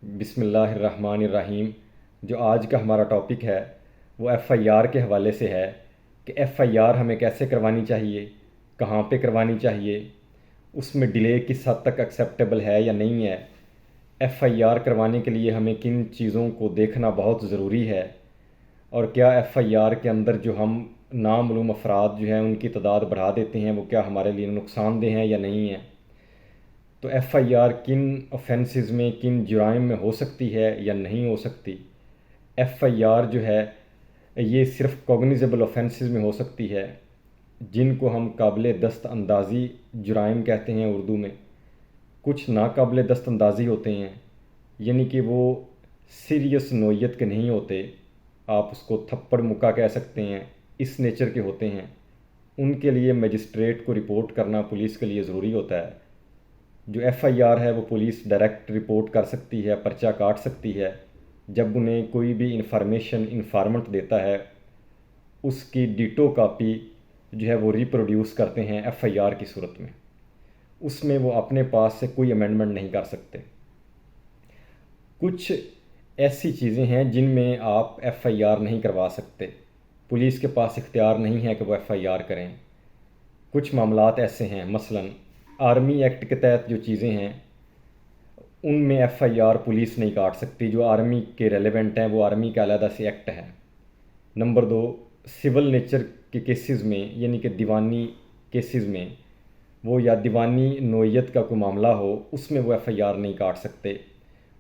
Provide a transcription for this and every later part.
بسم اللہ الرحمن الرحیم۔ جو آج کا ہمارا ٹاپک ہے وہ ایف آئی آر کے حوالے سے ہے کہ ایف آئی آر ہمیں کیسے کروانی چاہیے، کہاں پہ کروانی چاہیے، اس میں ڈیلے کس حد تک ایکسیپٹیبل ہے یا نہیں ہے، ایف آئی آر کروانے کے لیے ہمیں کن چیزوں کو دیکھنا بہت ضروری ہے، اور کیا ایف آئی آر کے اندر جو ہم نامعلوم افراد جو ہیں ان کی تعداد بڑھا دیتے ہیں وہ کیا ہمارے لیے نقصان دہ ہیں یا نہیں ہیں۔ تو ایف آئی آر کن اوفینسز میں، کن جرائم میں ہو سکتی ہے یا نہیں ہو سکتی۔ ایف آئی آر جو ہے یہ صرف کوگنیزیبل اوفینسز میں ہو سکتی ہے، جن کو ہم قابل دست اندازی جرائم کہتے ہیں اردو میں۔ کچھ ناقابل دست اندازی ہوتے ہیں، یعنی کہ وہ سیریس نوعیت کے نہیں ہوتے، آپ اس کو تھپڑ مکہ کہہ سکتے ہیں، اس نیچر کے ہوتے ہیں۔ ان کے لیے مجسٹریٹ کو رپورٹ کرنا پولیس کے لیے ضروری ہوتا ہے۔ جو ایف آئی آر ہے وہ پولیس ڈائریکٹ رپورٹ کر سکتی ہے، پرچہ کاٹ سکتی ہے جب انہیں کوئی بھی انفارمیشن انفارمنٹ دیتا ہے، اس کی ڈیٹو کاپی جو ہے وہ ریپروڈیوس کرتے ہیں ایف آئی آر کی صورت میں۔ اس میں وہ اپنے پاس سے کوئی امینڈمنٹ نہیں کر سکتے۔ کچھ ایسی چیزیں ہیں جن میں آپ ایف آئی آر نہیں کروا سکتے، پولیس کے پاس اختیار نہیں ہے کہ وہ ایف آئی آر کریں۔ کچھ معاملات ایسے ہیں، مثلاً آرمی ایکٹ کے تحت جو چیزیں ہیں ان میں ایف آئی آر پولیس نہیں کاٹ سکتی، جو آرمی کے ریلیونٹ ہیں وہ آرمی کا علیحدہ سے ایکٹ ہے۔ نمبر دو، سول نیچر کے کیسز میں، یعنی کہ دیوانی کیسز میں، وہ یا دیوانی نوعیت کا کوئی معاملہ ہو، اس میں وہ ایف آئی آر نہیں کاٹ سکتے۔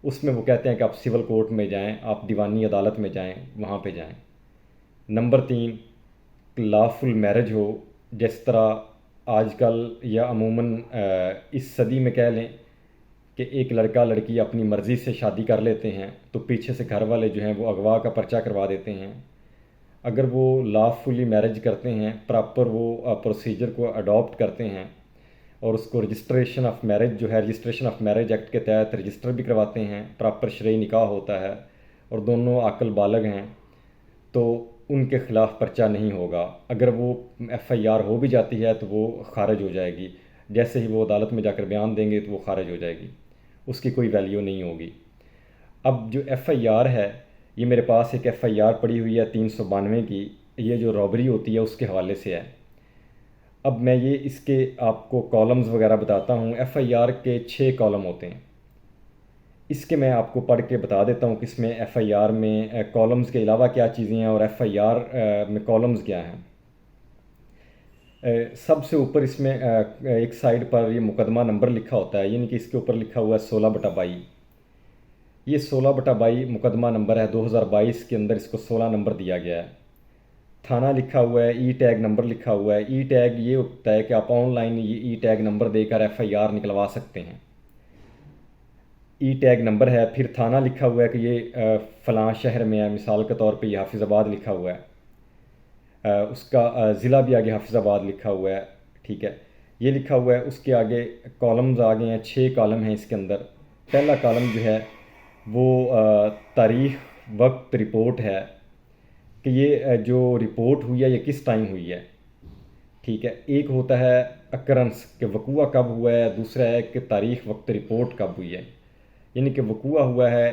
اس میں وہ کہتے ہیں کہ آپ سول کورٹ میں جائیں، آپ دیوانی عدالت میں جائیں، وہاں پہ جائیں۔ نمبر تین، لافل میرج ہو، جس طرح آج کل یا عموماً اس صدی میں کہہ لیں کہ ایک لڑکا لڑکی اپنی مرضی سے شادی کر لیتے ہیں تو پیچھے سے گھر والے جو ہیں وہ اغوا کا پرچہ کروا دیتے ہیں۔ اگر وہ لافلی میرج کرتے ہیں، پراپر وہ پروسیجر کو اڈاپٹ کرتے ہیں اور اس کو رجسٹریشن آف میرج جو ہے، رجسٹریشن آف میرج ایکٹ کے تحت رجسٹر بھی کرواتے ہیں، پراپر شرعی نکاح ہوتا ہے اور دونوں عاقل بالغ ہیں، تو ان کے خلاف پرچہ نہیں ہوگا۔ اگر وہ ایف آئی آر ہو بھی جاتی ہے تو وہ خارج ہو جائے گی، جیسے ہی وہ عدالت میں جا کر بیان دیں گے تو وہ خارج ہو جائے گی، اس کی کوئی ویلیو نہیں ہوگی۔ اب جو ایف آئی آر ہے، یہ میرے پاس ایک ایف آئی آر پڑی ہوئی ہے 392 کی، یہ جو رابری ہوتی ہے اس کے حوالے سے ہے۔ اب میں یہ اس کے آپ کو کالمز وغیرہ بتاتا ہوں۔ ایف آئی آر کے 6 کالم ہوتے ہیں، اس کے میں آپ کو پڑھ کے بتا دیتا ہوں کہ اس میں ایف آئی آر میں کالمز کے علاوہ کیا چیزیں ہیں اور ایف آئی آر میں کالمز کیا ہیں۔ سب سے اوپر اس میں ایک سائڈ پر یہ مقدمہ نمبر لکھا ہوتا ہے، یعنی کہ اس کے اوپر لکھا ہوا ہے 16/22۔ یہ 16/22 مقدمہ نمبر ہے، 2022 کے اندر اس کو 16 نمبر دیا گیا ہے۔ تھانہ لکھا ہوا ہے، ای ٹیگ نمبر لکھا ہوا ہے۔ ای ٹیگ یہ ہوتا ہے کہ آپ آن لائن یہ ای ٹیگ نمبر دے کر ایف آئی آر نکلوا سکتے ہیں۔ ای ٹیگ نمبر ہے، پھر تھانہ لکھا ہوا ہے کہ یہ فلاں شہر میں ہے، مثال کے طور پہ یہ حافظ آباد لکھا ہوا ہے، اس کا ضلع بھی آگے حافظ آباد لکھا ہوا ہے، ٹھیک ہے، یہ لکھا ہوا ہے۔ اس کے آگے کالمز آ گئے ہیں، 6 کالم ہیں اس کے اندر۔ پہلا کالم جو ہے وہ تاریخ وقت رپورٹ ہے کہ یہ جو رپورٹ ہوئی ہے یہ کس ٹائم ہوئی ہے، ٹھیک ہے۔ ایک ہوتا ہے اکرنس کہ وقوع کب ہوا ہے، دوسرا ہے کہ تاریخ وقت رپورٹ کب ہوئی ہے، یعنی کہ وقوع ہوا ہے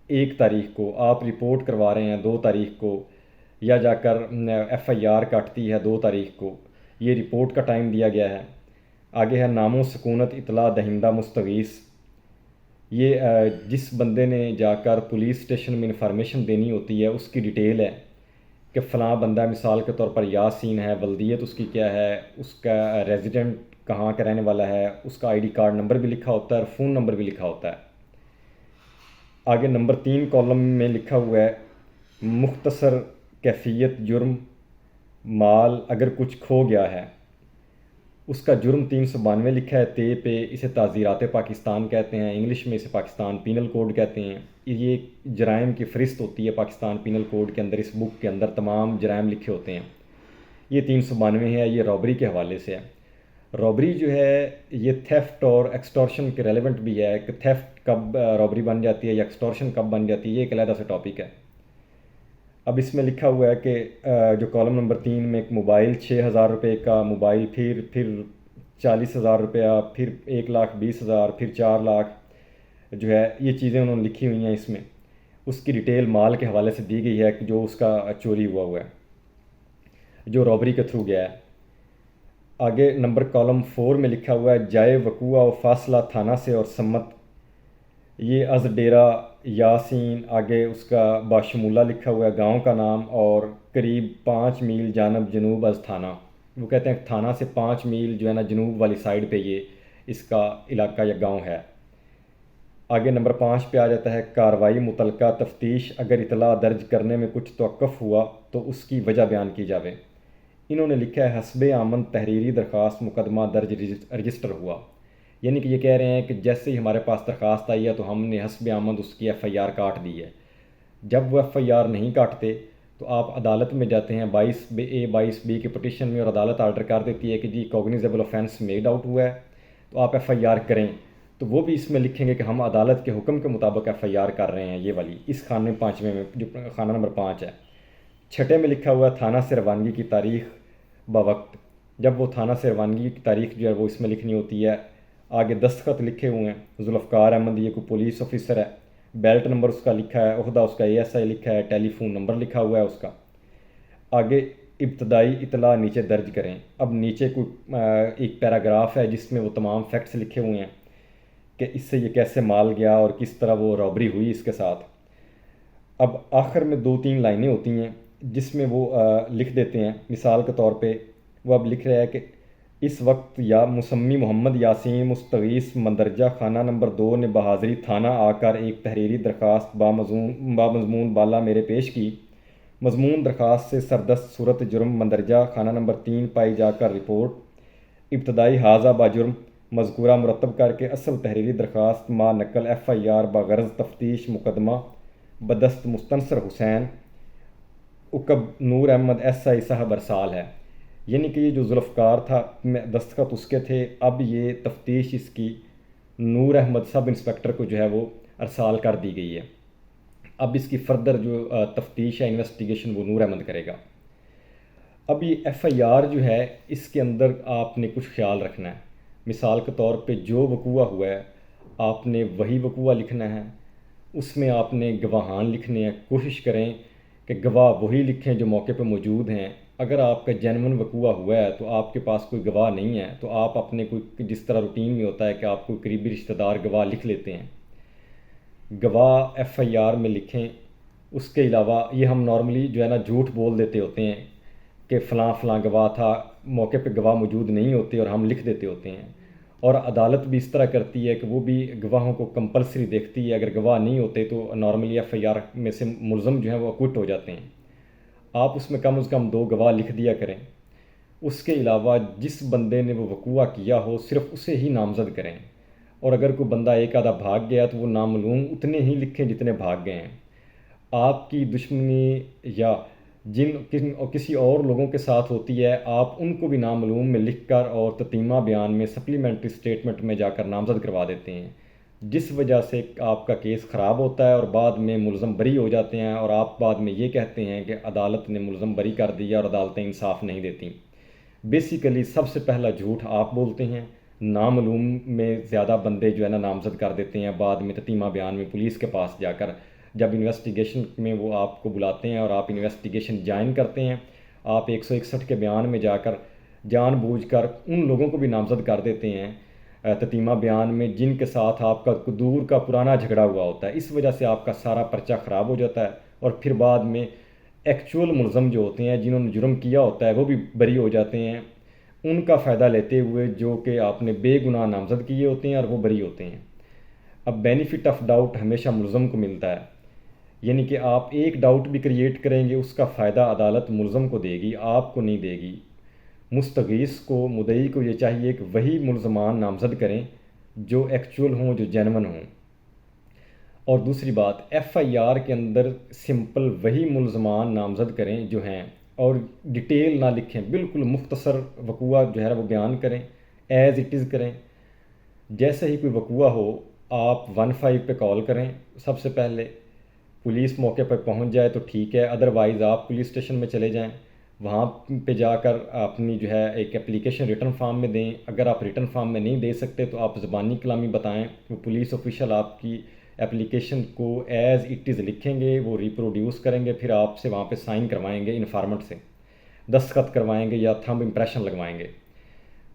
1 تاریخ کو، آپ رپورٹ کروا رہے ہیں 2 تاریخ کو، یا جا کر ایف آئی آر کٹتی ہے 2 تاریخ کو، یہ رپورٹ کا ٹائم دیا گیا ہے۔ آگے ہے نام و سکونت اطلاع دہندہ مستغیث، یہ جس بندے نے جا کر پولیس اسٹیشن میں انفارمیشن دینی ہوتی ہے اس کی ڈیٹیل ہے کہ فلاں بندہ مثال کے طور پر یاسین ہے، ولدیت اس کی کیا ہے، اس کا ریزیڈنٹ کہاں کا رہنے والا ہے، اس کا آئی ڈی کارڈ نمبر بھی لکھا ہوتا ہے اور فون نمبر بھی لکھا ہوتا ہے۔ آگے نمبر 3 کالم میں لکھا ہوا ہے مختصر کیفیت جرم مال اگر کچھ کھو گیا ہے، اس کا جرم 392 لکھا ہے تے پہ، اسے تعزیرات پاکستان کہتے ہیں، انگلش میں اسے پاکستان پینل کوڈ کہتے ہیں۔ یہ جرائم کی فہرست ہوتی ہے پاکستان پینل کوڈ کے اندر، اس بک کے اندر تمام جرائم لکھے ہوتے ہیں۔ یہ 392 ہے، یہ رابری کے حوالے سے ہے۔ رابری جو ہے یہ تھیفٹ اور ایکسٹورشن کے ریلیونٹ بھی ہے کہ تھیفٹ کب رابری بن جاتی ہے یا ایکسٹورشن کب بن جاتی ہے، یہ ایک علیحدہ سے ٹاپک ہے۔ اب اس میں لکھا ہوا ہے کہ جو کالم نمبر 3 میں ایک موبائل 6,000 روپے کا موبائل، پھر 40,000 روپیہ، پھر 1,20,000، پھر 4 لاکھ، جو ہے یہ چیزیں انہوں نے لکھی ہوئی ہیں اس میں، اس کی ڈیٹیل مال کے حوالے سے دی گئی ہے کہ جو اس کا چوری ہوا ہے، جو رابری کے تھرو گیا ہے۔ آگے نمبر کالم 4 میں لکھا ہوا ہے جائے وقوع و فاصلہ تھانہ سے اور سمت، یہ از ڈیرہ یاسین، آگے اس کا باشمولہ لکھا ہوا ہے گاؤں کا نام، اور قریب 5 میل جانب جنوب از تھانہ، وہ کہتے ہیں تھانہ سے 5 میل جو ہے نا جنوب والی سائڈ پہ یہ اس کا علاقہ یا گاؤں ہے۔ آگے نمبر 5 پہ آ جاتا ہے کارروائی متعلقہ تفتیش، اگر اطلاع درج کرنے میں کچھ توقف ہوا تو اس کی وجہ بیان کی جاوے۔ انہوں نے لکھا ہے حسب آمد تحریری درخواست مقدمہ درج رجسٹر ہوا، یعنی کہ یہ کہہ رہے ہیں کہ جیسے ہی ہمارے پاس درخواست آئی ہے تو ہم نے حسب آمد اس کی ایف آئی آر کاٹ دی ہے۔ جب وہ ایف آئی آر نہیں کاٹتے تو آپ عدالت میں جاتے ہیں 22A 22B کے پٹیشن میں، اور عدالت آرڈر کر دیتی ہے کہ جی کوگنیزیبل آفینس میڈ آؤٹ ہوا ہے تو آپ ایف آئی آر کریں، تو وہ بھی اس میں لکھیں گے کہ ہم عدالت کے حکم کے مطابق ایف آئی آر کر رہے ہیں، یہ والی اس خانے 5ویں میں جو خانہ نمبر 5 ہے۔ 6 میں لکھا ہوا ہے تھانہ سے روانگی کی تاریخ بوقت، جب وہ تھانہ سے روانگی کی تاریخ جو ہے وہ اس میں لکھنی ہوتی ہے۔ آگے دستخط لکھے ہوئے ہیں ذوالفقار احمد، یہ کوئی پولیس آفیسر ہے، بیلٹ نمبر اس کا لکھا ہے، عہدہ اس کا ASI لکھا ہے، ٹیلی فون نمبر لکھا ہوا ہے اس کا۔ آگے ابتدائی اطلاع نیچے درج کریں، اب نیچے کوئی ایک پیراگراف ہے جس میں وہ تمام فیکٹس لکھے ہوئے ہیں کہ اس سے یہ کیسے مال گیا اور کس طرح وہ رابری ہوئی اس کے ساتھ۔ اب آخر میں 2-3 لائنیں ہوتی ہیں جس میں وہ لکھ دیتے ہیں، مثال کے طور پہ وہ اب لکھ رہا ہے کہ اس وقت یا مسمی محمد یاسین مستغیث مندرجہ خانہ نمبر 2 نے بحاضری تھانہ آ کر ایک تحریری درخواست بامضمون بالا میرے پیش کی۔ مضمون درخواست سے سردست صورت جرم مندرجہ خانہ نمبر 3 پائی جا کر رپورٹ ابتدائی حاضہ باجرم مذکورہ مرتب کر کے اصل تحریری درخواست ما نقل ایف آئی آر باغرض تفتیش مقدمہ بدست مستنصر حسین عقب نور احمد SI صاحب ارسال ہے، یعنی کہ یہ جو ذوالفقار تھا دستخط اس کے تھے، اب یہ تفتیش اس کی نور احمد سب انسپیکٹر کو جو ہے وہ ارسال کر دی گئی ہے۔ اب اس کی فردر جو تفتیش ہے انویسٹیگیشن وہ نور احمد کرے گا۔ اب یہ ایف آئی آر جو ہے اس کے اندر آپ نے کچھ خیال رکھنا ہے، مثال کے طور پہ جو وقوع ہوا ہے آپ نے وہی وقوع لکھنا ہے، اس میں آپ نے گواہان لکھنے ہیں، کوشش کریں کہ گواہ وہی لکھیں جو موقع پہ موجود ہیں۔ اگر آپ کا جینون وقوع ہوا ہے تو آپ کے پاس کوئی گواہ نہیں ہے تو آپ اپنے کوئی جس طرح روٹین میں ہوتا ہے کہ آپ کوئی قریبی رشتہ دار گواہ لکھ لیتے ہیں، گواہ ایف آئی آر میں لکھیں۔ اس کے علاوہ یہ ہم نارملی جو ہے نا جھوٹ بول دیتے ہوتے ہیں کہ فلاں فلاں گواہ تھا، موقع پہ گواہ موجود نہیں ہوتے اور ہم لکھ دیتے ہوتے ہیں، اور عدالت بھی اس طرح کرتی ہے کہ وہ بھی گواہوں کو کمپلسری دیکھتی ہے، اگر گواہ نہیں ہوتے تو نارملی ایف آئی آر میں سے ملزم جو ہیں وہ اکوٹ ہو جاتے ہیں۔ آپ اس میں کم از کم 2 گواہ لکھ دیا کریں۔ اس کے علاوہ جس بندے نے وہ وقوع کیا ہو صرف اسے ہی نامزد کریں، اور اگر کوئی بندہ ایک آدھا بھاگ گیا تو وہ نامعلوم اتنے ہی لکھیں جتنے بھاگ گئے ہیں۔ آپ کی دشمنی یا کسی اور لوگوں کے ساتھ ہوتی ہے، آپ ان کو بھی نامعلوم میں لکھ کر اور تتیمہ بیان میں سپلیمنٹری سٹیٹمنٹ میں جا کر نامزد کروا دیتے ہیں، جس وجہ سے آپ کا کیس خراب ہوتا ہے اور بعد میں ملزم بری ہو جاتے ہیں، اور آپ بعد میں یہ کہتے ہیں کہ عدالت نے ملزم بری کر دیا اور عدالتیں انصاف نہیں دیتیں۔ بیسیکلی سب سے پہلا جھوٹ آپ بولتے ہیں، نامعلوم میں زیادہ بندے جو ہے نا نامزد کر دیتے ہیں، بعد میں تتیمہ بیان میں پولیس کے پاس جا کر جب انویسٹیگیشن میں وہ آپ کو بلاتے ہیں اور آپ انویسٹیگیشن جوائن کرتے ہیں، آپ 161 کے بیان میں جا کر جان بوجھ کر ان لوگوں کو بھی نامزد کر دیتے ہیں تتیمہ بیان میں جن کے ساتھ آپ کا دور کا پرانا جھگڑا ہوا ہوتا ہے۔ اس وجہ سے آپ کا سارا پرچہ خراب ہو جاتا ہے، اور پھر بعد میں ایکچول ملزم جو ہوتے ہیں جنہوں نے جرم کیا ہوتا ہے وہ بھی بری ہو جاتے ہیں، ان کا فائدہ لیتے ہوئے جو کہ آپ نے بے گناہ نامزد کیے ہوتے ہیں اور وہ بری ہوتے ہیں۔ اب بینیفٹ آف ڈاؤٹ ہمیشہ ملزم کو ملتا ہے، یعنی کہ آپ ایک ڈاؤٹ بھی کریٹ کریں گے اس کا فائدہ عدالت ملزم کو دے گی، آپ کو نہیں دے گی۔ مستغیث کو مدعی کو یہ چاہیے کہ وہی ملزمان نامزد کریں جو ایکچول ہوں، جو جینون ہوں۔ اور دوسری بات، ایف آئی آر کے اندر سمپل وہی ملزمان نامزد کریں جو ہیں، اور ڈیٹیل نہ لکھیں، بالکل مختصر وقوع جو ہے وہ بیان کریں، ایز اٹ از کریں۔ جیسے ہی کوئی وقوع ہو آپ 15 پہ کال کریں، سب سے پہلے پولیس موقع پر پہنچ جائے تو ٹھیک ہے، ادروائز آپ پولیس اسٹیشن میں چلے جائیں، وہاں پہ جا کر اپنی جو ہے ایک اپلیکیشن ریٹن فارم میں دیں. اگر آپ ریٹن فارم میں نہیں دے سکتے تو آپ زبانی کلامی بتائیں. وہ پولیس آفیشل آپ کی اپلیکیشن کو ایز اٹ از لکھیں گے, وہ ریپروڈیوس کریں گے, پھر آپ سے وہاں پہ سائن کروائیں گے انفارمنٹ سے, دستخط کروائیں گے یا تھمب امپریشن لگوائیں گے.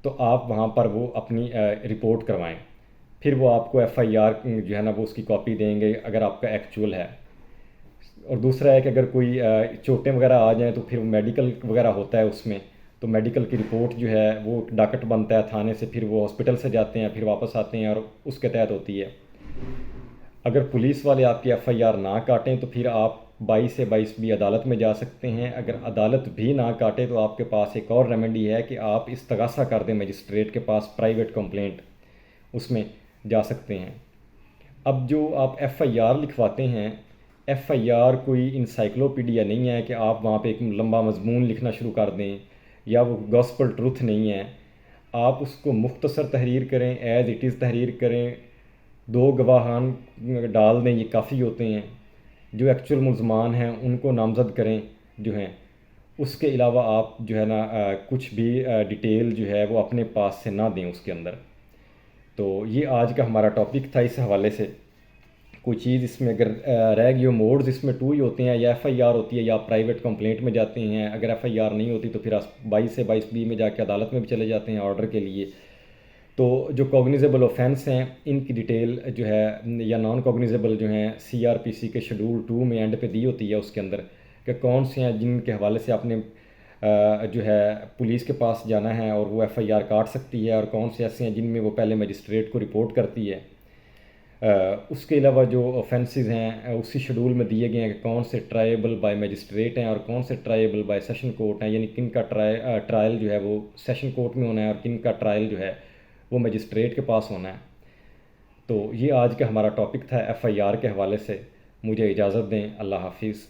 تو آپ وہاں پر وہ اپنی رپورٹ کروائیں. پھر وہ آپ کو ایف آئی آر جو ہے نا وہ اس کی کاپی دیں گے اگر آپ کا ایکچوئل ہے. اور دوسرا ہے کہ اگر کوئی چوٹیں وغیرہ آ جائیں تو پھر میڈیکل وغیرہ ہوتا ہے اس میں, تو میڈیکل کی رپورٹ جو ہے وہ ڈاکٹ بنتا ہے تھانے سے, پھر وہ ہاسپٹل سے جاتے ہیں, پھر واپس آتے ہیں اور اس کے تحت ہوتی ہے. اگر پولیس والے آپ کی ایف آئی آر نہ کاٹیں تو پھر آپ 22 سے 22 بھی عدالت میں جا سکتے ہیں. اگر عدالت بھی نہ کاٹے تو آپ کے پاس ایک اور ریمیڈی ہے کہ آپ استغاثہ کر دیں مجسٹریٹ کے پاس, پرائیویٹ کمپلینٹ اس میں جا سکتے ہیں. اب جو آپ ایف آئی آر لکھواتے ہیں, ایف آئی آر کوئی انسائکلوپیڈیا نہیں ہے کہ آپ وہاں پہ ایک لمبا مضمون لکھنا شروع کر دیں, یا وہ گاسپل ٹروتھ نہیں ہے. آپ اس کو مختصر تحریر کریں, ایز اٹ از تحریر کریں, 2 گواہان ڈال دیں, یہ کافی ہوتے ہیں. جو ایکچوئل ملزمان ہیں ان کو نامزد کریں جو ہیں. اس کے علاوہ آپ جو ہے نا کچھ بھی ڈیٹیل جو ہے وہ اپنے پاس سے نہ دیں اس کے اندر. تو یہ آج کا ہمارا ٹاپک تھا. اس حوالے سے کوئی چیز اس میں اگر رہ گئی ہو, موڈز اس میں 2 ہی ہوتے ہیں, یا ایف آئی آر ہوتی ہے یا آپ پرائیویٹ کمپلینٹ میں جاتے ہیں. اگر ایف آئی آر نہیں ہوتی تو پھر 22 سے 22 بی میں جا کے عدالت میں بھی چلے جاتے ہیں آرڈر کے لیے. تو جو کوگنیزیبل اوفینس ہیں ان کی ڈیٹیل جو ہے, یا نان کوگنیزیبل جو ہیں, سی آر پی سی کے شیڈول 2 میں اینڈ پہ دی ہوتی ہے اس کے اندر, کہ کون سے ہیں جن کے حوالے سے آپ نے جو ہے پولیس کے پاس جانا ہے اور وہ ایف آئی آر کاٹ سکتی ہے, اور کون سے ایسے ہیں جن میں وہ پہلے مجسٹریٹ کو رپورٹ کرتی ہے. اس کے علاوہ جو اوفینسز ہیں اسی شیڈول میں دیے گئے ہیں کہ کون سے ٹرائیبل بائی مجسٹریٹ ہیں اور کون سے ٹرائیبل بائی سیشن کورٹ ہیں, یعنی کن کا ٹرائل جو ہے وہ سیشن کورٹ میں ہونا ہے اور کن کا ٹرائل جو ہے وہ مجسٹریٹ کے پاس ہونا ہے. تو یہ آج کا ہمارا ٹاپک تھا ایف آئی آر کے حوالے سے. مجھے اجازت دیں. اللہ حافظ.